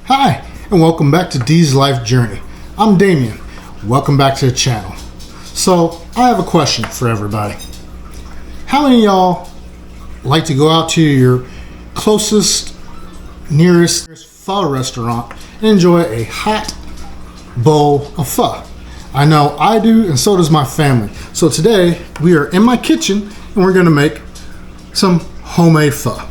Hi, and welcome back to D's Life Journey. I'm Damien. Welcome back to the channel. So, I have a question for everybody. How many of y'all like to go out to your closest, nearest pho restaurant and enjoy a hot bowl of pho? I know I do, and so does my family. So today, we are in my kitchen, and we're going to make some homemade pho.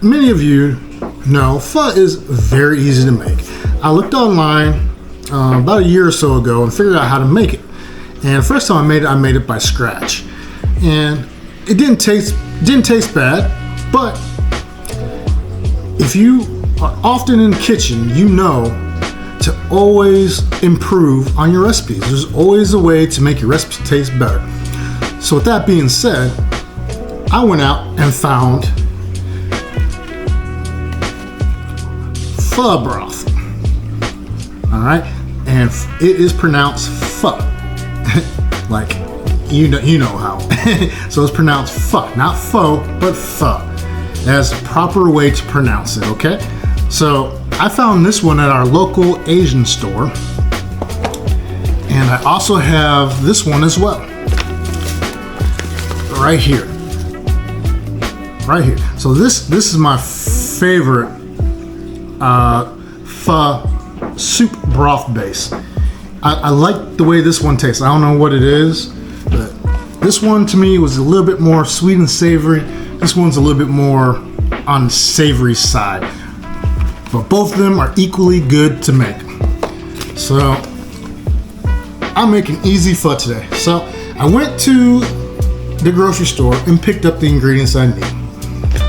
Many of you know pho is very easy to make. I looked online about a year or so ago and figured out how to make it. And the first time I made it by scratch, and it didn't taste bad. But if you are often in the kitchen, you know to always improve on your recipes. There's always a way to make your recipe taste better. So with that being said, I went out and found pho broth. All right, and it is pronounced pho, like you know how. So it's pronounced pho, not pho, but pho. That's a proper way to pronounce it. Okay, so I found this one at our local Asian store, and I also have this one as well, right here. So this is my favorite pho soup broth base. I like the way this one tastes. I don't know what it is, but this one to me was a little bit more sweet and savory. This one's a little bit more on the savory side, but both of them are equally good to make. So I'm making easy pho today. So I went to the grocery store and picked up the ingredients I need.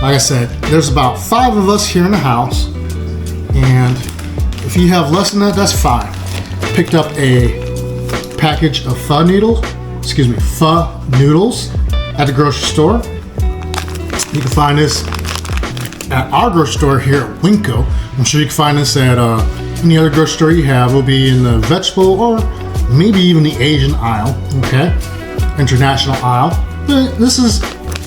Like I said, there's about 5 of us here in the house. And if you have less than that, that's fine. Picked up a package of pho noodles at the grocery store. You can find this at our grocery store here at Winco. I'm sure you can find this at any other grocery store you have. Will be in the vegetable or maybe even the Asian aisle, okay? International aisle. But this is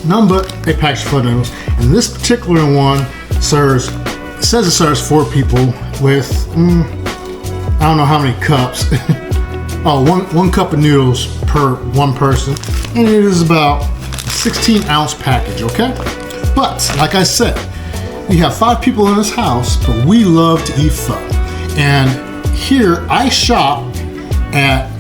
none but a package of pho noodles. And this particular one says it serves 4 people with, I don't know how many cups. one cup of noodles per one person. And it is about a 16-ounce package, okay? But, like I said, we have 5 people in this house, but we love to eat pho. And here, I shop at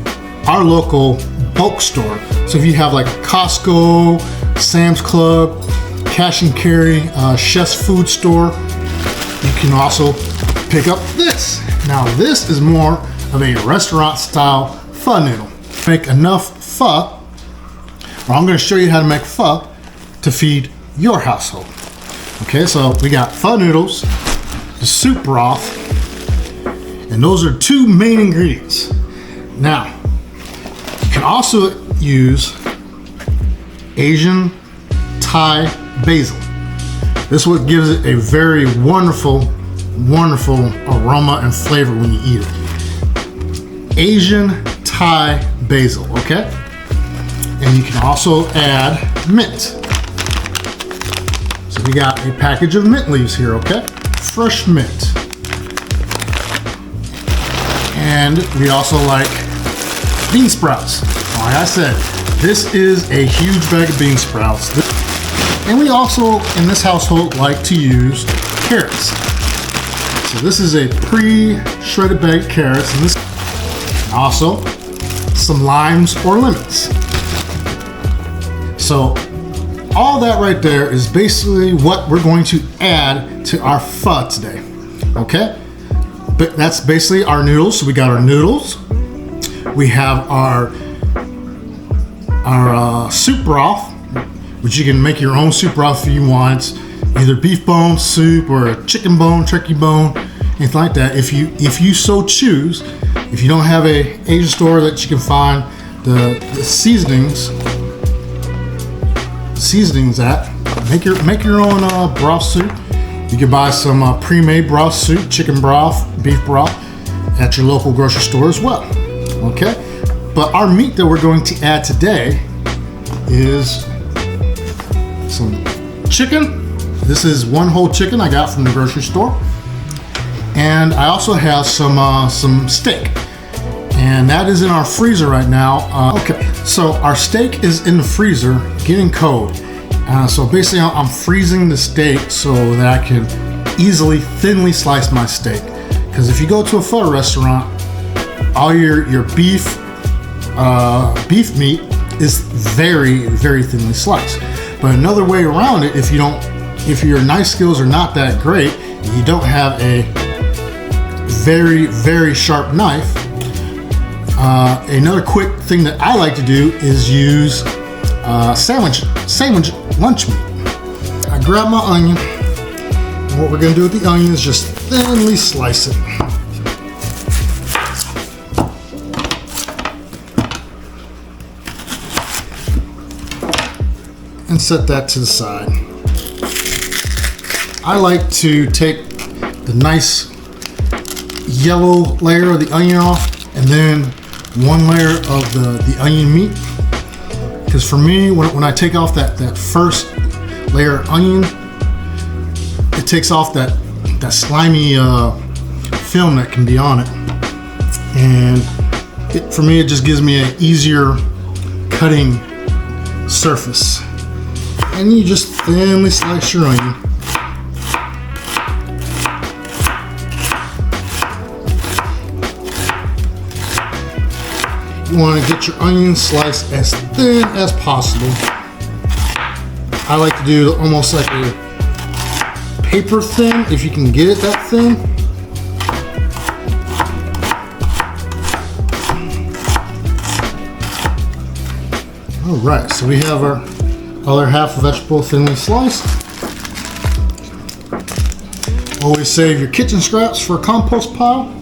our local bulk store. So if you have like Costco, Sam's Club, Cash and Carry, Chef's Food Store, you can also pick up this. Now this is more of a restaurant style pho noodle. Make enough pho, or I'm going to show you how to make pho to feed your household. Okay, so we got pho noodles, the soup broth, and those are 2 main ingredients. Now, you can also use Asian Thai basil. This is what gives it a very wonderful aroma and flavor when you eat it. Asian Thai basil, okay? And you can also add mint. So we got a package of mint leaves here, okay? Fresh mint. And we also like bean sprouts. Like I said, this is a huge bag of bean sprouts. And we also, in this household, like to use carrots. So this is a pre-shredded bag of carrots, and this also some limes or lemons. So all that right there is basically what we're going to add to our pho today. Okay? But that's basically our noodles. So we got our noodles. We have our soup broth. which you can make your own soup broth if you want. It's either beef bone soup or a chicken bone, turkey bone, anything like that. If you so choose, if you don't have a Asian store that you can find the seasonings at, make your own broth soup. You can buy some pre-made broth soup, chicken broth, beef broth at your local grocery store as well. Okay, but our meat that we're going to add today is some chicken. This is one whole chicken I got from the grocery store, and I also have some steak, and that is in our freezer right now. Okay, so our steak is in the freezer, getting cold. So basically, I'm freezing the steak so that I can easily thinly slice my steak. Because if you go to a pho restaurant, all your beef meat is very, very thinly sliced. But another way around it, if your knife skills are not that great, you don't have a very, very sharp knife. Another quick thing that I like to do is use sandwich lunch meat. I grab my onion, and what we're going to do with the onion is just thinly slice it. And set that to the side. I like to take the nice yellow layer of the onion off and then one layer of the onion meat. Because for me, when I take off that first layer of onion, it takes off that slimy film that can be on it. And for me, it just gives me an easier cutting surface. And you just thinly slice your onion. You want to get your onion sliced as thin as possible. I like to do almost like a paper thin, if you can get it that thin. All right, so we have our other half vegetable thinly sliced. Always save your kitchen scraps for a compost pile.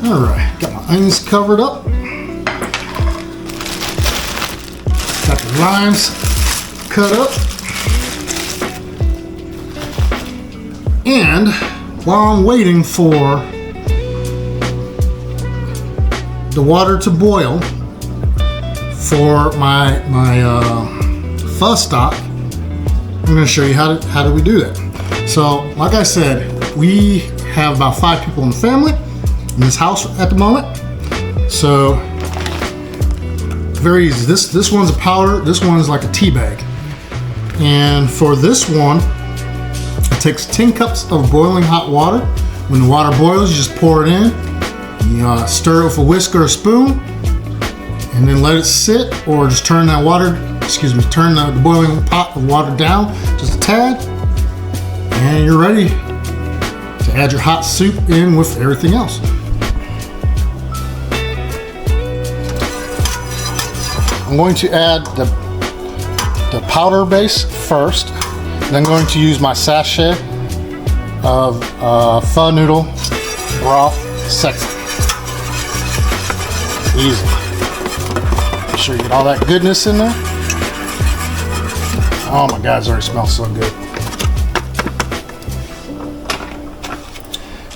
All right, got my onions covered up. Got the limes cut up. And while I'm waiting for the water to boil for my pho stock, I'm going to show you how do we do that. So, like I said, we have about 5 people in the family in this house at the moment. So, very easy. This one's a powder. This one's like a tea bag. And for this one, it takes 10 cups of boiling hot water. When the water boils, you just pour it in. You stir it with a whisk or a spoon, and then let it sit, or just turn that turn the boiling pot of water down just a tad, and you're ready to add your hot soup in with everything else. I'm going to add the powder base first, then I'm going to use my sachet of pho noodle broth second. Easy. Make sure you get all that goodness in there. Oh my God, it already smells so good.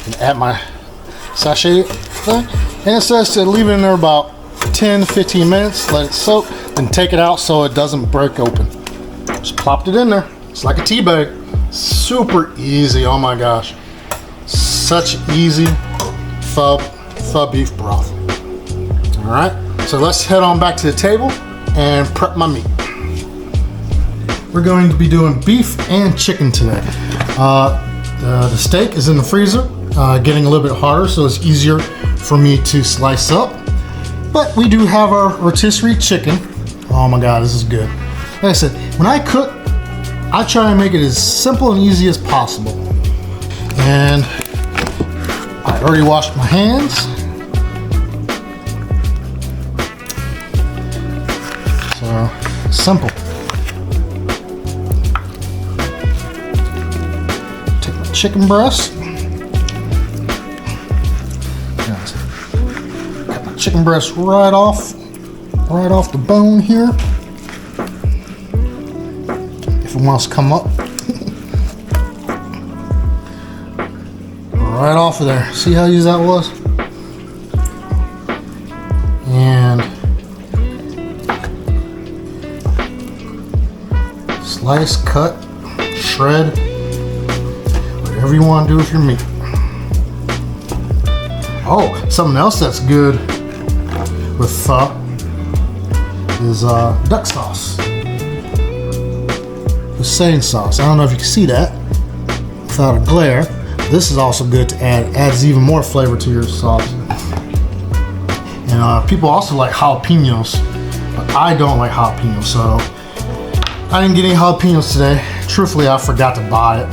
And add my sachet thing. And it says to leave it in there about 10-15 minutes, let it soak, then take it out so it doesn't break open. Just plopped it in there. It's like a tea bag. Super easy, oh my gosh. Such easy pho beef broth. All right, so let's head on back to the table and prep my meat. We're going to be doing beef and chicken today. The steak is in the freezer, getting a little bit harder, so it's easier for me to slice up. But we do have our rotisserie chicken. Oh my God, this is good. Like I said, when I cook, I try to make it as simple and easy as possible. And I already washed my hands. So, simple. chicken breast. Cut my chicken breast right off the bone here. If it wants to come up. Right off of there. See how easy that was? And slice, cut, shred, whatever you want to do with your meat. Oh, something else that's good with pho is duck sauce. Hussein sauce. I don't know if you can see that without a glare. This is also good to add. Adds even more flavor to your sauce. And people also like jalapenos, but I don't like jalapenos, so I didn't get any jalapenos today. Truthfully, I forgot to buy it.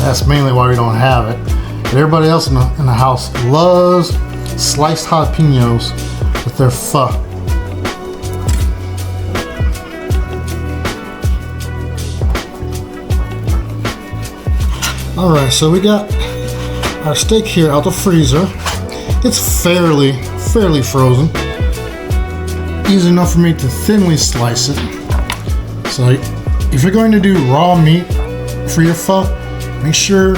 That's mainly why we don't have it. But everybody else in the house loves sliced jalapenos with their pho. Alright, so we got our steak here out the freezer. It's fairly frozen. Easy enough for me to thinly slice it. So if you're going to do raw meat for your pho, make sure,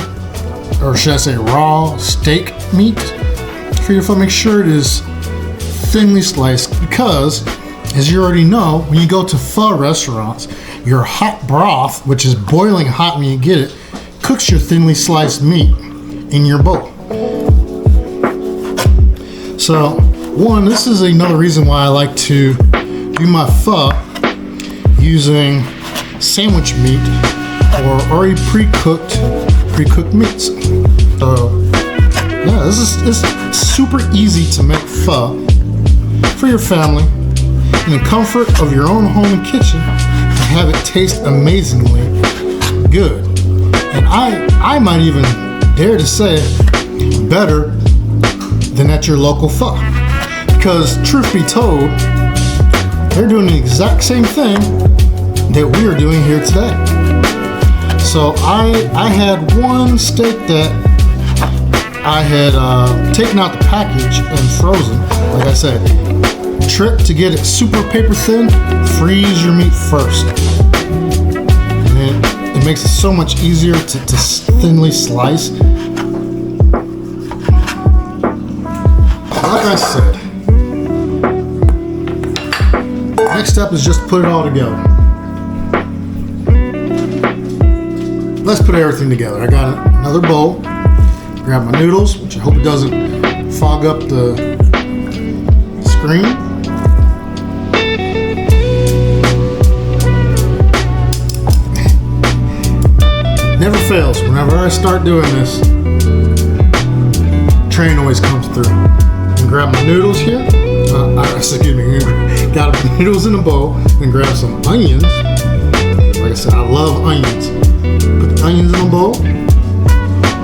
or should I say raw steak meat for your pho, make sure it is thinly sliced, because as you already know, when you go to pho restaurants, your hot broth, which is boiling hot when you get it, cooks your thinly sliced meat in your bowl. So, one, this is another reason why I like to do my pho using sandwich meat or already pre-cooked meats. So, yeah, it's super easy to make pho for your family in the comfort of your own home and kitchen and have it taste amazingly good. And I might even dare to say better than at your local pho. Because truth be told, they're doing the exact same thing that we are doing here today. So I had one steak that I had taken out the package and frozen. Like I said, trick to get it super paper thin, freeze your meat first. And then it makes it so much easier to thinly slice. Like I said, next step is just put it all together. Let's put everything together. I got another bowl. Grab my noodles, which I hope it doesn't fog up the screen. Never fails. Whenever I start doing this, train always comes through. And grab my noodles here. Excuse me. Got my noodles in a bowl. And grab some onions. Like I said, I love onions. Put the onions in a bowl.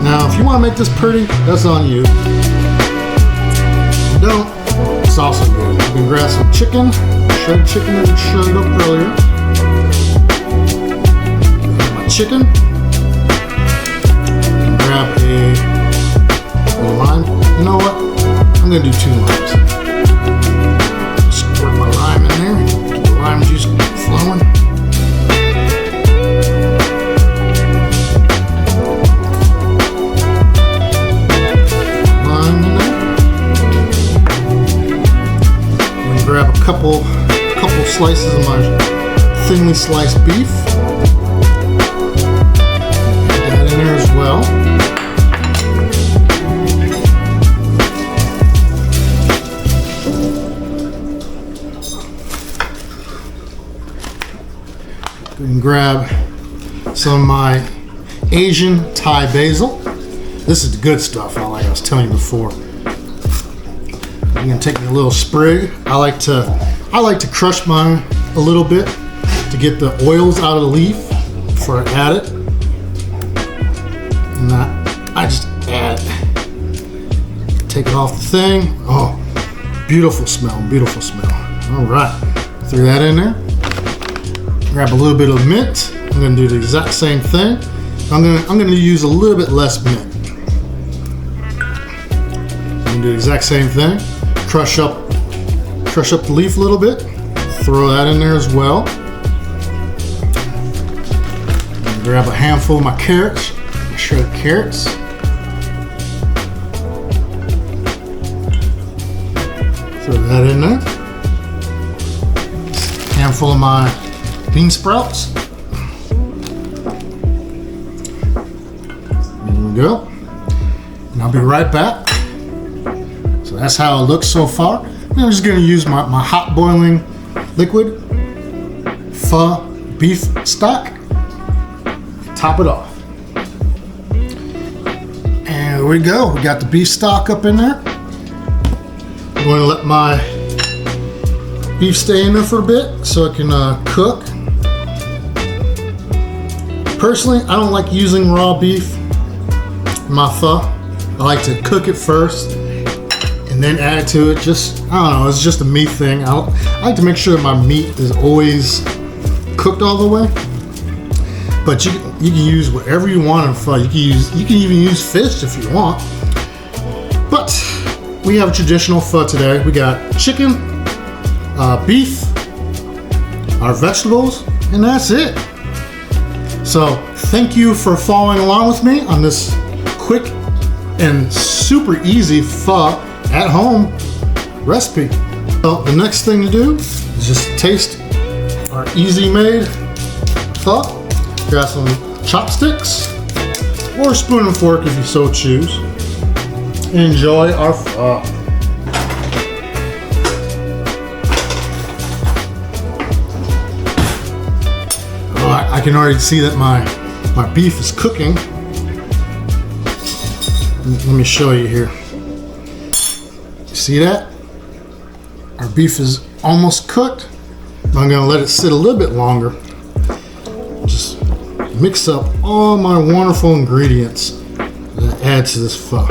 Now, if you want to make this pretty, that's on you. If you don't, it's also good. You can grab some chicken, shredded chicken that we shredded up earlier. Grab my chicken. Grab a lime. You know what? I'm gonna do 2 limes. Squirt my lime in there. Get the lime juice flowing. Grab a couple slices of my thinly sliced beef. Put that in there as well. And grab some of my Asian Thai basil. This is the good stuff, like I was telling you before. I'm gonna take a little sprig. I like to crush mine a little bit to get the oils out of the leaf before I add it. And I just add it. Take it off the thing. Oh, beautiful smell, beautiful smell. All right, threw that in there. Grab a little bit of mint. I'm gonna do the exact same thing. I'm gonna use a little bit less mint. I'm gonna do the exact same thing. Crush up the leaf a little bit. Throw that in there as well. Grab a handful of my carrots, my shredded carrots. Throw that in there. Handful of my bean sprouts. There we go. And I'll be right back. So that's how it looks so far. And I'm just going to use my hot boiling liquid pho beef stock. Top it off. And there we go. We got the beef stock up in there. I'm going to let my beef stay in there for a bit so it can cook. Personally, I don't like using raw beef in my pho. I like to cook it first and then add to it. Just, I don't know, it's just a me thing. I like to make sure that my meat is always cooked all the way. But you can use whatever you want in pho. You can even use fish if you want. But we have a traditional pho today. We got chicken, beef, our vegetables, and that's it. So thank you for following along with me on this quick and super easy pho at home recipe. So the next thing to do is just taste our easy made pho. Grab some chopsticks or a spoon and fork if you so choose. Enjoy our pho. I can already see that my beef is cooking. Let me show you here. See that? Our beef is almost cooked. I'm gonna let it sit a little bit longer. Just mix up all my wonderful ingredients that add to this pho.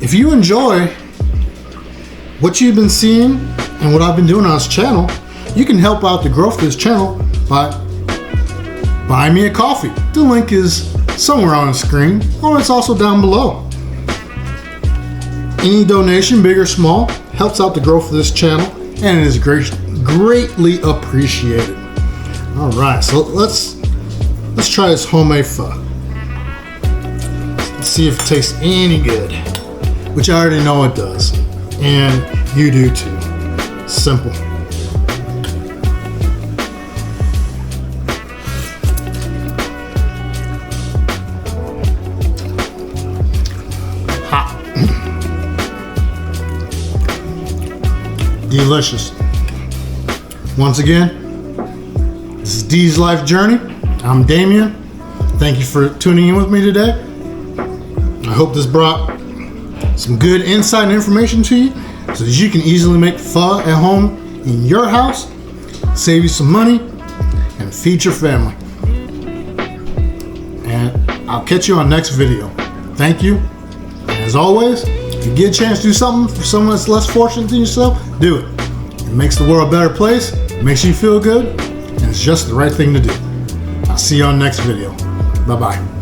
If you enjoy what you've been seeing and what I've been doing on this channel, you can help out the growth of this channel by buying me a coffee. The link is somewhere on the screen, or it's also down below. Any donation, big or small, helps out the growth of this channel and it is greatly appreciated. All right, so let's try this homemade pho. Let's see if it tastes any good, which I already know it does, and you do too. Simple. Hot. Delicious. Once again, this is Dee's Life Journey. I'm Damien. Thank you for tuning in with me today. I hope this brought some good insight and information to you so that you can easily make pho at home in your house, save you some money, and feed your family. And I'll catch you on next video. Thank you. And as always, if you get a chance to do something for someone that's less fortunate than yourself, do it. It makes the world a better place, makes you feel good, and it's just the right thing to do. I'll see you on the next video. Bye-bye.